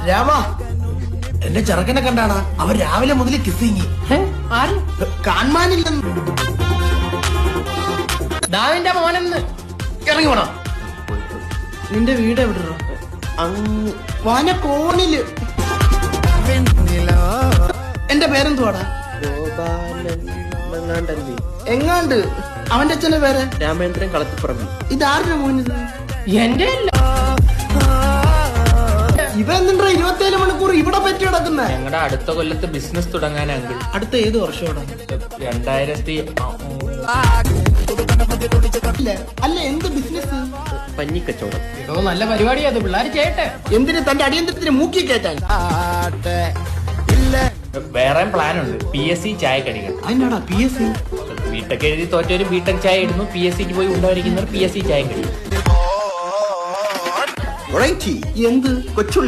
രാമ എന്റെ ചെറുക്കനെ കണ്ടാടാ. അവൻ രാവിലെ മുതൽ കിസ്സിങ്ങി. കാണാനില്ലെന്ന്. ദാവിന്റെ മോനെന്ന് ഇറങ്ങി പോണോ? നിന്റെ വീട് എവിടെ? അങ്ങ് വനക്കോണില്. എന്റെ പേരെന്തുവാടാ? എങ്ങാണ്ട്. അവന്റെ അച്ഛന്റെ പേര് രാമേന്ദ്രൻ കളത്തിപ്പറമ്പി. ഇതാരുടെ മോനിത്? എന്റെ ഇവ എന്തിനാ 27 മണിക്കൂർ ഇവിടെ പറ്റി കിടക്കുന്ന? ഞങ്ങളുടെ അടുത്ത കൊല്ലത്ത് ബിസിനസ് തുടങ്ങാൻ അങ്കിൾ. അടുത്ത ഏത് വർഷോടാ? 2000 അല്ല എന്ത് ബിസിനസ്? പഞ്ഞിക്കച്ചവടം. ഇതോ നല്ല പരിപാടിയാ, അത് പിള്ളേർ ചെയ്യട്ടെ. എന്തിന്? തന്റെ അടിയന്തരത്തിന് മൂക്കി കയറ്റാൻ? വേറെ പ്ലാൻ ഉണ്ട്. PSC ചായക്കടികൾ. അതിനാടാ PSC? ബിടെക് എഴുതി തോറ്റൊരു ബിടെക് ചായ ഇടുന്നു, PSCക്ക് പോയി ഉണ്ടായിരിക്കുന്നവർ PSC ചായ കടി. എന്ത് കൊച്ചു